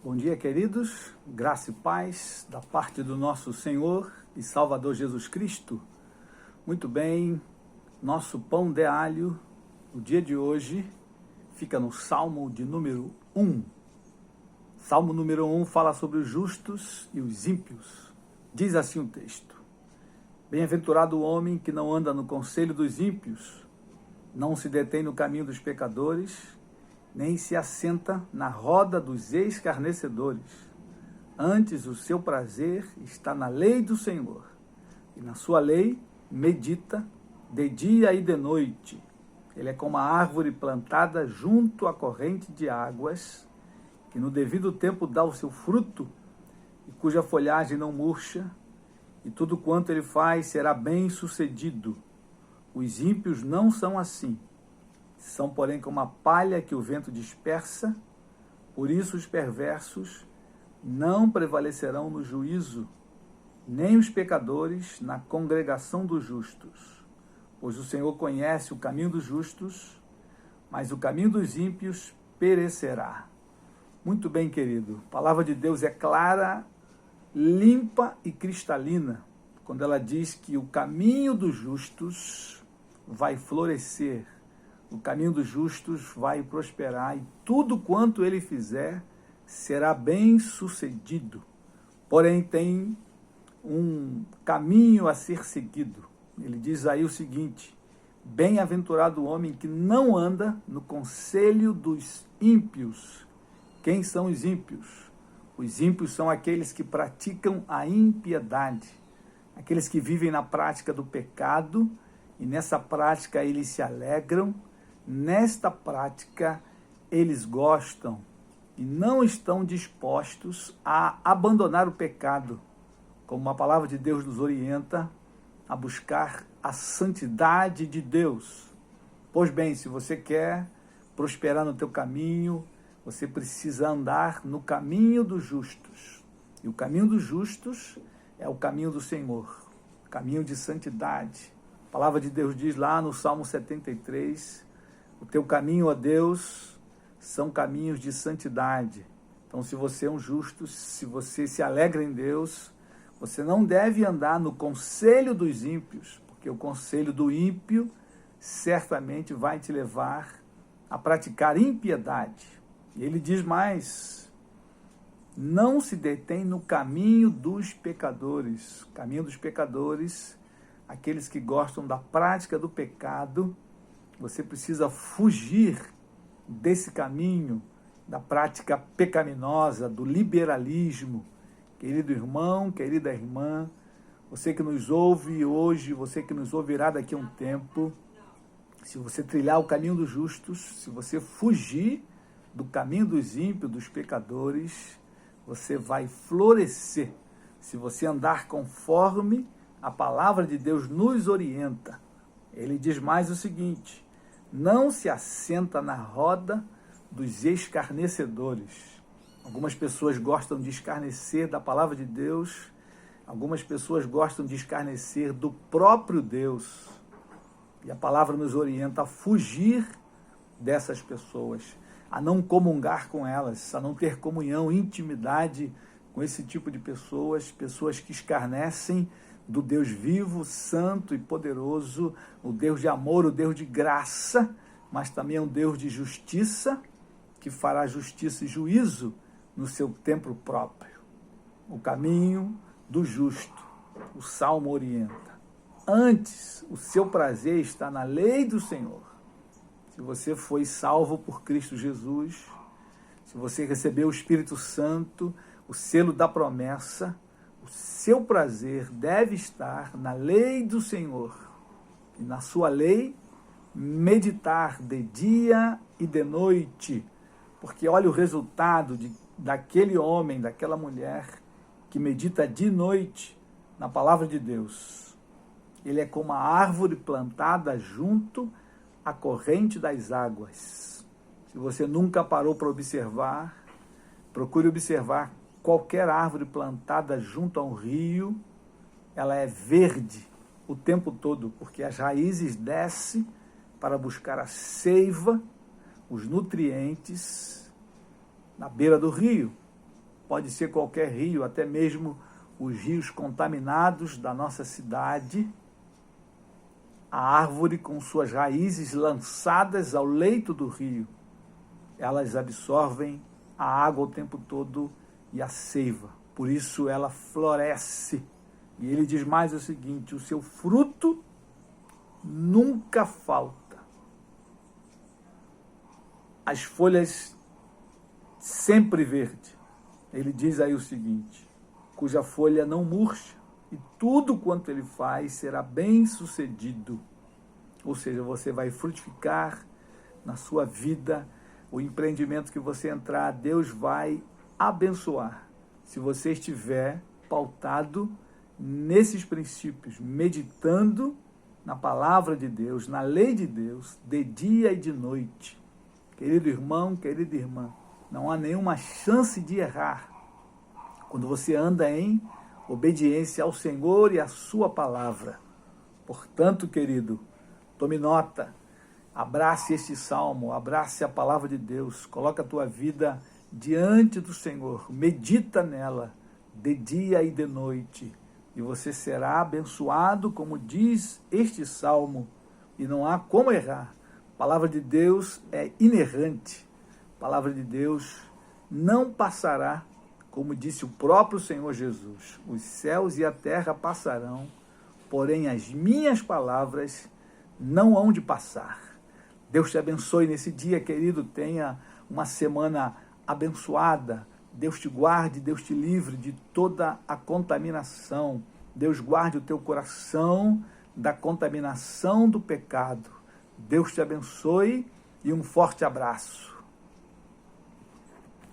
Bom dia, queridos. Graça e paz da parte do nosso Senhor e Salvador Jesus Cristo. Muito bem, nosso pão de alho, o dia de hoje, fica no Salmo de número 1. Salmo número 1 fala sobre os justos e os ímpios. Diz assim o texto: Bem-aventurado o homem que não anda no conselho dos ímpios, não se detém no caminho dos pecadores, nem se assenta na roda dos escarnecedores. Antes o seu prazer está na lei do Senhor, e na sua lei medita de dia e de noite. Ele é como a árvore plantada junto à corrente de águas, que no devido tempo dá o seu fruto, e cuja folhagem não murcha, e tudo quanto ele faz será bem sucedido. Os ímpios não são assim. São, porém, como a palha que o vento dispersa. Por isso os perversos não prevalecerão no juízo, nem os pecadores na congregação dos justos. Pois o Senhor conhece o caminho dos justos, mas o caminho dos ímpios perecerá. Muito bem, querido. A palavra de Deus é clara, limpa e cristalina, quando ela diz que o caminho dos justos vai florescer. O caminho dos justos vai prosperar e tudo quanto ele fizer será bem sucedido. Porém, tem um caminho a ser seguido. Ele diz aí o seguinte: bem-aventurado o homem que não anda no conselho dos ímpios. Quem são os ímpios? Os ímpios são aqueles que praticam a impiedade, aqueles que vivem na prática do pecado e nessa prática eles se alegram. Nesta prática, eles gostam e não estão dispostos a abandonar o pecado, como a palavra de Deus nos orienta a buscar a santidade de Deus. Pois bem, se você quer prosperar no teu caminho, você precisa andar no caminho dos justos. E o caminho dos justos é o caminho do Senhor, o caminho de santidade. A palavra de Deus diz lá no Salmo 73, o teu caminho, ó Deus, são caminhos de santidade. Então, se você é um justo, se você se alegra em Deus, você não deve andar no conselho dos ímpios, porque o conselho do ímpio certamente vai te levar a praticar impiedade. E ele diz mais: não se detém no caminho dos pecadores. Caminho dos pecadores, aqueles que gostam da prática do pecado. Você precisa fugir desse caminho, da prática pecaminosa, do liberalismo. Querido irmão, querida irmã, você que nos ouve hoje, você que nos ouvirá daqui a um tempo, se você trilhar o caminho dos justos, se você fugir do caminho dos ímpios, dos pecadores, você vai florescer. Se você andar conforme a palavra de Deus nos orienta. Ele diz mais o seguinte: não se assenta na roda dos escarnecedores. Algumas pessoas gostam de escarnecer da palavra de Deus, algumas pessoas gostam de escarnecer do próprio Deus. E a palavra nos orienta a fugir dessas pessoas, a não comungar com elas, a não ter comunhão, intimidade com esse tipo de pessoas, pessoas que escarnecem do Deus vivo, santo e poderoso, o Deus de amor, o Deus de graça, mas também é um Deus de justiça, que fará justiça e juízo no seu tempo próprio. O caminho do justo, o Salmo orienta. Antes, o seu prazer está na lei do Senhor. Se você foi salvo por Cristo Jesus, se você recebeu o Espírito Santo, o selo da promessa, o seu prazer deve estar na lei do Senhor. E na sua lei, meditar de dia e de noite. Porque olha o resultado daquele homem, daquela mulher que medita de noite na palavra de Deus. Ele é como a árvore plantada junto à corrente das águas. Se você nunca parou para observar, procure observar qualquer árvore plantada junto a um rio, ela é verde o tempo todo, porque as raízes descem para buscar a seiva, os nutrientes na beira do rio. pode ser qualquer rio, até mesmo os rios contaminados da nossa cidade. A árvore com suas raízes lançadas ao leito do rio, elas absorvem a água o tempo todo e a seiva. Por isso ela floresce. E ele diz mais o seguinte: o seu fruto nunca falta. As folhas sempre verde. Ele diz aí o seguinte: cuja folha não murcha, e tudo quanto ele faz será bem sucedido. Ou seja, você vai frutificar na sua vida, o empreendimento que você entrar, Deus vai abençoar. Se você estiver pautado nesses princípios, meditando na palavra de Deus, na lei de Deus, de dia e de noite. Querido irmão, querida irmã, não há nenhuma chance de errar quando você anda em obediência ao Senhor e à sua palavra. Portanto, querido, tome nota, abrace este salmo, abrace a palavra de Deus, coloca a tua vida diante do Senhor, medita nela de dia e de noite, e você será abençoado, como diz este salmo, e não há como errar. A palavra de Deus é inerrante, a palavra de Deus não passará, como disse o próprio Senhor Jesus: os céus e a terra passarão, porém as minhas palavras não hão de passar. Deus te abençoe nesse dia, querido, tenha uma semana abençoada. Deus te guarde, Deus te livre de toda a contaminação. Deus guarde o teu coração da contaminação do pecado. Deus te abençoe e um forte abraço.